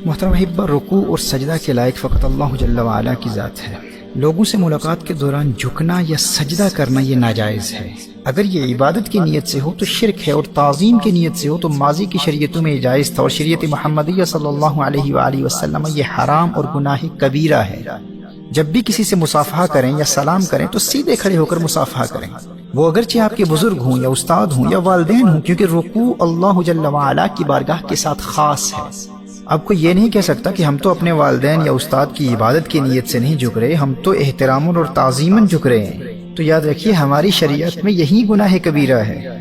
محترم احبہ، رکوع اور سجدہ کے لائق فقط اللہ جل وعلا کی ذات ہے۔ لوگوں سے ملاقات کے دوران جھکنا یا سجدہ کرنا یہ ناجائز ہے۔ اگر یہ عبادت کی نیت سے ہو تو شرک ہے، اور تعظیم کی نیت سے ہو تو ماضی کی شریعتوں میں جائز تھا، اور شریعت محمدیہ صلی اللہ علیہ وآلہ وسلم یہ حرام اور گناہ کبیرہ ہے۔ جب بھی کسی سے مصافحہ کریں یا سلام کریں تو سیدھے کھڑے ہو کر مصافحہ کریں، وہ اگرچہ آپ کے بزرگ ہوں یا استاد ہوں یا والدین ہوں، کیونکہ رکوع اللہ جل وعلا کی بارگاہ کے ساتھ خاص ہے۔ اب کوئی یہ نہیں کہہ سکتا کہ ہم تو اپنے والدین یا استاد کی عبادت کی نیت سے نہیں جھک رہے، ہم تو احترام اور تعظیماً جھک رہے ہیں۔ تو یاد رکھیے، ہماری شریعت میں یہی گناہ کبیرہ ہے۔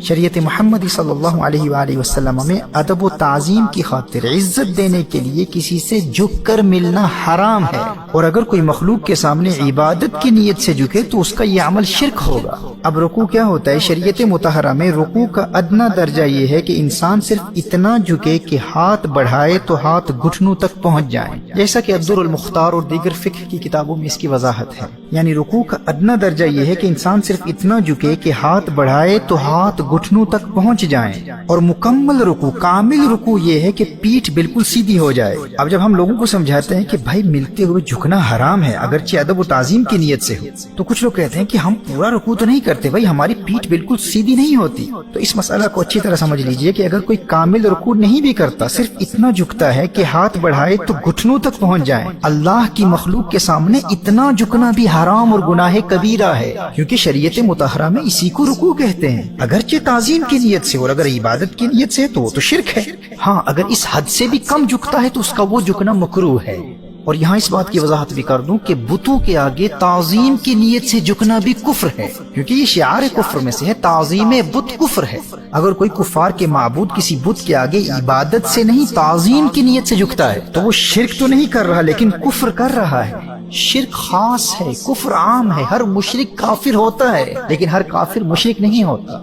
شریعت محمدی صلی اللہ علیہ وآلہ وسلم میں ادب و تعظیم کی خاطر عزت دینے کے لیے کسی سے جھک کر ملنا حرام ہے، اور اگر کوئی مخلوق کے سامنے عبادت کی نیت سے جھکے تو اس کا یہ عمل شرک ہوگا۔ اب رکوع کیا ہوتا ہے؟ شریعت مطہرہ میں رکوع کا ادنا درجہ یہ ہے کہ انسان صرف اتنا جھکے کہ ہاتھ بڑھائے تو ہاتھ گھٹنوں تک پہنچ جائیں، جیسا کہ الدر المختار اور دیگر فقہ کی کتابوں میں اس کی وضاحت ہے۔ یعنی رکوع کا ادنا درجہ یہ ہے کہ انسان صرف اتنا جھکے کہ ہاتھ بڑھائے تو ہاتھ گھٹنوں تک پہنچ جائیں، اور مکمل رکوع، کامل رکوع یہ ہے کہ پیٹھ بالکل سیدھی ہو جائے۔ اب جب ہم لوگوں کو سمجھاتے ہیں کہ بھائی ملتے ہوئے جھکنا حرام ہے اگرچہ ادب و تعظیم کی نیت سے ہو، تو کچھ لوگ کہتے ہیں کہ ہم پورا رکوع تو نہیں کرتے بھائی، ہماری پیٹھ بالکل سیدھی نہیں ہوتی۔ تو اس مسئلہ کو اچھی طرح سمجھ لیجئے کہ اگر کوئی کامل رکوع نہیں بھی کرتا، صرف اتنا جھکتا ہے کہ ہاتھ بڑھائے تو گھٹنوں تک پہنچ جائیں، اللہ کی مخلوق کے سامنے اتنا جھکنا بھی حرام اور گناہ کبیرہ ہے، کیونکہ شریعت مطہرہ میں اسی کو رکوع کہتے ہیں۔ اگرچہ تعظیم کی نیت سے اور اگر عبادت کی نیت سے تو شرک ہے۔ ہاں، اگر اس حد سے بھی کم جھکتا ہے تو اس کا وہ جھکنا مکروہ ہے۔ اور یہاں اس بات کی وضاحت بھی کر دوں کہ بتوں کے آگے تعظیم کی نیت سے جھکنا بھی کفر ہے، کیونکہ یہ شعار کفر میں سے ہے، تعظیم بت کفر ہے۔ اگر کوئی کفار کے معبود کسی بت کے آگے عبادت سے نہیں تعظیم کی نیت سے جھکتا ہے تو وہ شرک تو نہیں کر رہا لیکن کفر کر رہا ہے۔ شرک خاص ہے، کفر عام ہے۔ ہر مشرک کافر ہوتا ہے لیکن ہر کافر مشرک نہیں ہوتا۔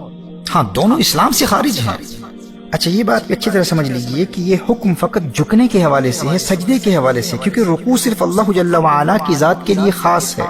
ہاں، دونوں اسلام سے خارج ہیں۔ اچھا، یہ بات بھی اچھی طرح سمجھ لیجئے کہ یہ حکم فقط جھکنے کے حوالے سے ہے، سجدے کے حوالے سے، کیونکہ رکوع صرف اللہ جل وعلا کی ذات کے لیے خاص ہے۔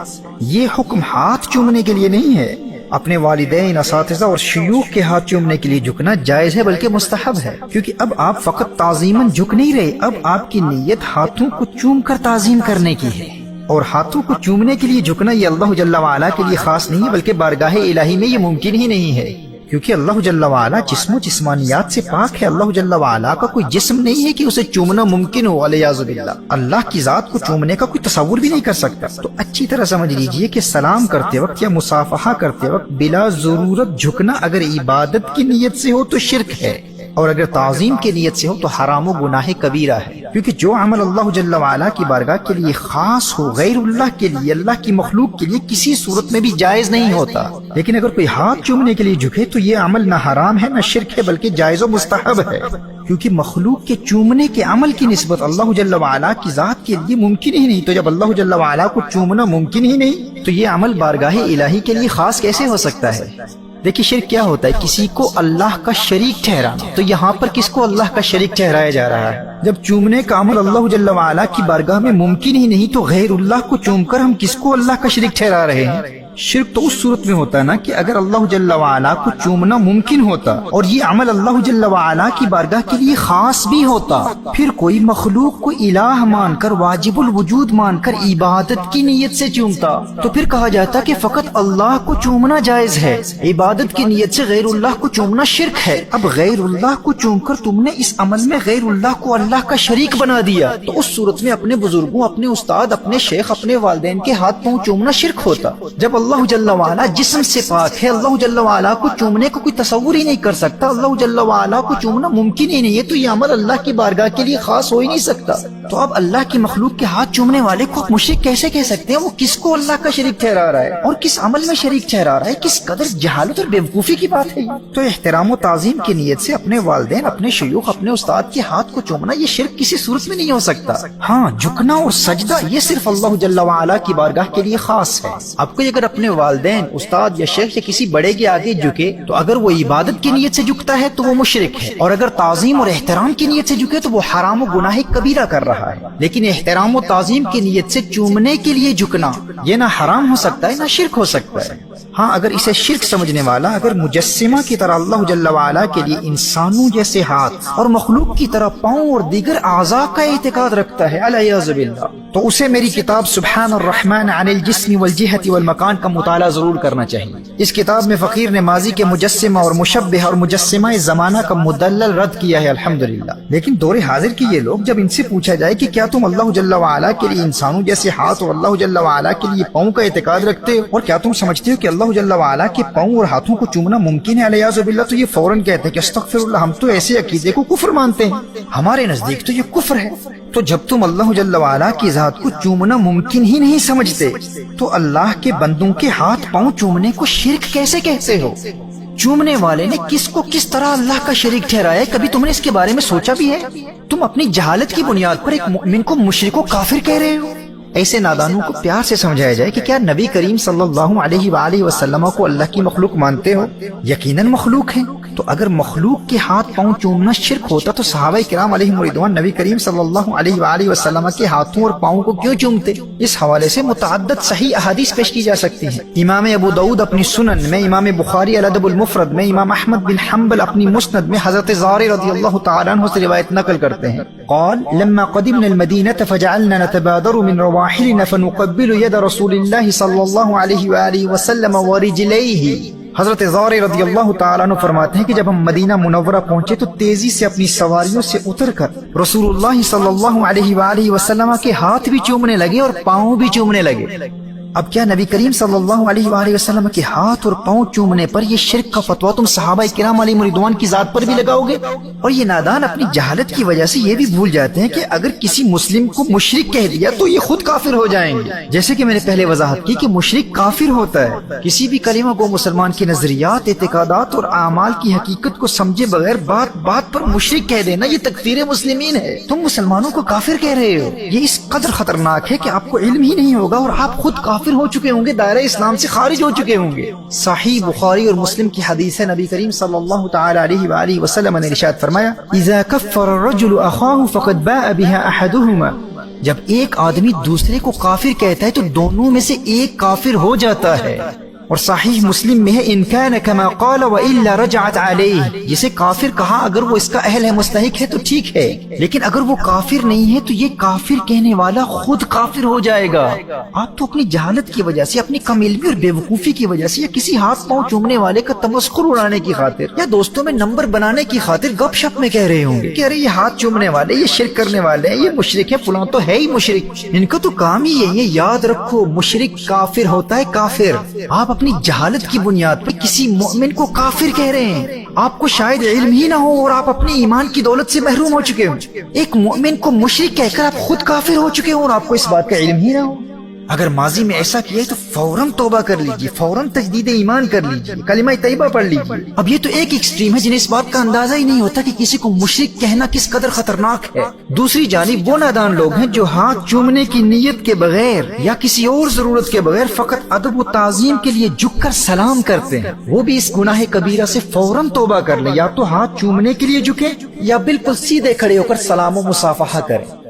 یہ حکم ہاتھ چومنے کے لیے نہیں ہے۔ اپنے والدین، اساتذہ اور شیوخ کے ہاتھ چومنے کے لیے جھکنا جائز ہے بلکہ مستحب ہے، کیونکہ اب آپ فقط تعظیماً جھک نہیں رہے، اب آپ کی نیت ہاتھوں کو چوم کر تعظیم کرنے کی ہے۔ اور ہاتھوں کو چومنے کے لیے جھکنا یہ اللہ جل وعلا کے لیے خاص نہیں ہے بلکہ بارگاہ الہی میں یہ ممکن ہی نہیں ہے، کیونکہ اللہ جل وعلا جسم و جسمانیات سے پاک ہے۔ اللہ جل وعلا کا کوئی جسم نہیں ہے کہ اسے چومنا ممکن ہو، والعیاذ باللہ۔ اللہ کی ذات کو چومنے کا کوئی تصور بھی نہیں کر سکتا۔ تو اچھی طرح سمجھ لیجئے کہ سلام کرتے وقت یا مصافحہ کرتے وقت بلا ضرورت جھکنا اگر عبادت کی نیت سے ہو تو شرک ہے، اور اگر تعظیم کی نیت سے ہو تو حرام و گناہ کبیرہ ہے، کیونکہ جو عمل اللہ جل وعلا کی بارگاہ کے لیے خاص ہو غیر اللہ کے لیے، اللہ کی مخلوق کے لیے کسی صورت میں بھی جائز نہیں ہوتا۔ لیکن اگر کوئی ہاتھ چومنے کے لیے جھکے تو یہ عمل نہ حرام ہے نہ شرک ہے بلکہ جائز و مستحب ہے، کیونکہ مخلوق کے چومنے کے عمل کی نسبت اللہ جل وعلا کی ذات کے لیے ممکن ہی نہیں۔ تو جب اللہ جل وعلا کو چومنا ممکن ہی نہیں تو یہ عمل بارگاہ الہی کے لیے خاص کیسے ہو سکتا ہے؟ دیکھیے، شرک کیا ہوتا ہے؟ کسی کو اللہ کا شریک ٹھہرانا۔ تو یہاں پر کس کو اللہ کا شریک ٹھہرایا جا رہا ہے؟ جب چومنے کا عمل اللہ جل وعلا کی بارگاہ میں ممکن ہی نہیں تو غیر اللہ کو چوم کر ہم کس کو اللہ کا شریک ٹھہرا رہے ہیں؟ شرک تو اس صورت میں ہوتا ہے نا کہ اگر اللہ جل وعلا کو چومنا ممکن ہوتا اور یہ عمل اللہ جل وعلا کی بارگاہ کے لیے خاص بھی ہوتا، پھر کوئی مخلوق کو الہ مان کر، واجب الوجود مان کر عبادت کی نیت سے چومتا تو پھر کہا جاتا کہ فقط اللہ کو چومنا جائز ہے، عبادت کی نیت سے غیر اللہ کو چومنا شرک ہے۔ اب غیر اللہ کو چوم کر تم نے اس عمل میں غیر اللہ کو اللہ کا شریک بنا دیا، تو اس صورت میں اپنے بزرگوں، اپنے استاد، اپنے شیخ، اپنے والدین کے ہاتھ پاؤں چومنا شرک ہوتا۔ جب اللہ جل وعلا جسم سے پاک ہے، اللہ جل وعلا کو چومنے کو کوئی تصور ہی نہیں کر سکتا، اللہ جل وعلا کو چومنا ممکن ہی نہیں ہے، تو یہ عمل اللہ کی بارگاہ کے لیے خاص ہو ہی نہیں سکتا۔ تو اب اللہ کی مخلوق کے ہاتھ چومنے والے کو مشرک کیسے کہہ سکتے ہیں؟ وہ کس کو اللہ کا شریک ٹھہرا رہا ہے اور کس عمل میں شریک ٹھہرا رہا ہے؟ کس قدر جہالت اور بیوقوفی کی بات ہے۔ تو احترام و تعظیم کی نیت سے اپنے والدین، اپنے شیوخ، اپنے استاد کے ہاتھ کو چومنا یہ شرک کسی صورت میں نہیں ہو سکتا۔ ہاں، جھکنا اور سجدہ یہ صرف اللہ جل وعلا کی بارگاہ کے لیے خاص ہے۔ اب کوئی اگر اپنے والدین، استاد یا شیخ یا کسی بڑے کے آگے جھکے تو اگر وہ عبادت کی نیت سے جھکتا ہے تو وہ مشرک ہے، اور اگر تعظیم اور احترام کی نیت سے جھکے تو وہ حرام و گناہ کبیرہ کر رہا ہے۔ لیکن احترام و تعظیم کی نیت سے چومنے کے لیے جھکنا یہ نہ حرام ہو سکتا ہے نہ شرک ہو سکتا ہے۔ ہاں اگر اسے شرک سمجھنے والا اگر مجسمہ کی طرح اللہ جل وعلا کے لیے انسانوں جیسے ہاتھ اور مخلوق کی طرح پاؤں اور دیگر اعضاء کا اعتقاد رکھتا ہے علیاذ باللہ، تو اسے میری کتاب سبحان الرحمن عن الجسم والجہت والمکان کا مطالعہ ضرور کرنا چاہیے۔ اس کتاب میں فقیر نے ماضی کے مجسمہ اور مشبہ اور مجسمہ زمانہ کا مدلل رد کیا ہے الحمدللہ۔ لیکن دور حاضر کی یہ لوگ جب ان سے پوچھا جائے کہ کیا تم اللہ جل وعلا کے لیے انسانوں جیسے ہاتھ اور اللہ جل وعلا کے لیے پاؤں کا اعتقاد رکھتے ہو اور کیا تم سمجھتے ہو کہ اللہ جل وعلا کے پاؤں اور ہاتھوں کو چومنا ممکن ہے علیاذ باللہ، تو یہ فوراً کہتے ہیں کہ استغفر اللہ، ہم تو ایسے عقیدے کو کفر مانتے ہیں، ہمارے نزدیک تو یہ کفر ہے۔ تو جب تم اللہ جل وعلا کی ذات کو چومنا ممکن ہی نہیں سمجھتے تو اللہ کے بندوں کے ہاتھ پاؤں چومنے کو شرک کیسے کہتے ہو؟ چومنے والے نے کس کو کس طرح اللہ کا شریک ٹھہرایا ہے، کبھی تم نے اس کے بارے میں سوچا بھی ہے؟ تم اپنی جہالت کی بنیاد پر ایک مؤمن کو مشرک و کافر کہہ رہے ہو۔ ایسے نادانوں کو پیار سے سمجھایا جائے کہ کیا نبی کریم صلی اللہ علیہ وآلہ وسلم کو اللہ کی مخلوق مانتے ہو؟ یقیناً مخلوق ہیں، تو اگر مخلوق کے ہاتھ پاؤں چومنا شرک ہوتا تو صحابہ کرام علیہم رضوان نبی کریم صلی اللہ علیہ وآلہ وسلم کے ہاتھوں اور پاؤں کو کیوں چومتے؟ اس حوالے سے متعدد صحیح احادیث پیش کی جا سکتی ہیں۔ امام ابو داؤد اپنی سنن میں، امام بخاری الادب المفرد میں، امام احمد بن حنبل اپنی مسند میں حضرت زار رضی اللہ تعالیٰ عنہ سے روایت نقل کرتے ہیں، قال لما قدمنا المدینة فجعلنا نتبادر من رواحلنا فنقبل يد رسول الله صلی اللہ علیہ وآلہ وسلم ورجلیہ۔ حضرت زار رضی اللہ تعالیٰ عنہ فرماتے ہیں کہ جب ہم مدینہ منورہ پہنچے تو تیزی سے اپنی سواریوں سے اتر کر رسول اللہ صلی اللہ علیہ وآلہ وسلم کے ہاتھ بھی چومنے لگے اور پاؤں بھی چومنے لگے۔ اب کیا نبی کریم صلی اللہ علیہ وآلہ وسلم کے ہاتھ اور پاؤں چومنے پر یہ شرک کا فتویٰ تم صحابہ کرام علیہم رضوان کی ذات پر بھی لگاؤ گے؟ اور یہ نادان اپنی جہالت کی وجہ سے یہ بھی بھول جاتے ہیں کہ اگر کسی مسلم کو مشرک کہہ دیا تو یہ خود کافر ہو جائیں گے، جیسے کہ میں نے پہلے وضاحت کی کہ مشرک کافر ہوتا ہے۔ کسی بھی کلمہ گو مسلمان کے نظریات، اعتقادات اور اعمال کی حقیقت کو سمجھے بغیر بات بات پر مشرک کہہ دینا یہ تکفیر مسلمین ہے۔ تم مسلمانوں کو کافر کہہ رہے ہو، یہ اس قدر خطرناک ہے کہ آپ کو علم ہی نہیں ہوگا اور آپ خود کافر ہو چکے ہوں گے، دائرہ اسلام سے خارج ہو چکے ہوں گے۔ صحیح بخاری اور مسلم کی حدیث ہے، نبی کریم صلی اللہ تعالی علیہ وآلہ وسلم نے ارشاد فرمایا، اذا کفر الرجل اخاه فقد باء بها احدهما، جب ایک آدمی دوسرے کو کافر کہتا ہے تو دونوں میں سے ایک کافر ہو جاتا ہے۔ اور صحیح مسلم میں ہے، ان کان کما قال والا رجعت علیہ، جسے کافر کہا اگر وہ اس کا اہل ہے، مستحق ہے تو ٹھیک ہے، لیکن اگر وہ کافر نہیں ہے تو یہ کافر کہنے والا خود کافر ہو جائے گا۔ آپ تو اپنی جہالت کی وجہ سے، اپنی کم علمی اور بے وقوفی کی وجہ سے، یا کسی ہاتھ پاؤں چومنے والے کا تمسخر اڑانے کی خاطر یا دوستوں میں نمبر بنانے کی خاطر گپ شپ میں کہہ رہے ہوں گے کہ ارے یہ ہاتھ چومنے والے، یہ شرک کرنے والے ہیں، یہ مشرک ہے، فلاں تو ہے ہی مشرک، ان کا تو کام ہی یہی ہے۔ یاد رکھو، مشرک کافر ہوتا ہے، کافر۔ آپ اپنی جہالت کی بنیاد پر کسی مومن کو کافر کہہ رہے ہیں، آپ کو شاید علم ہی نہ ہو اور آپ اپنے ایمان کی دولت سے محروم ہو چکے ہوں۔ ایک مومن کو مشرک کہہ کر آپ خود کافر ہو چکے ہوں اور آپ کو اس بات کا علم ہی نہ ہو۔ اگر ماضی میں ایسا کیا ہے تو فوراً توبہ کر لیجئے، فوراً تجدید ایمان کر لیجئے، کلمہ طیبہ پڑھ لیجئے۔ اب یہ تو ایک ایکسٹریم ہے جنہیں اس بات کا اندازہ ہی نہیں ہوتا کہ کسی کو مشرک کہنا کس قدر خطرناک ہے۔ دوسری جانب وہ نادان لوگ ہیں جو ہاتھ چومنے کی نیت کے بغیر یا کسی اور ضرورت کے بغیر فقط ادب و تعظیم کے لیے جھک کر سلام کرتے ہیں، وہ بھی اس گناہ کبیرہ سے فوراً توبہ کر لیں، یا تو ہاتھ چومنے کے لیے جھکیں یا بالکل سیدھے کھڑے ہو کر سلام و مصافحہ کریں۔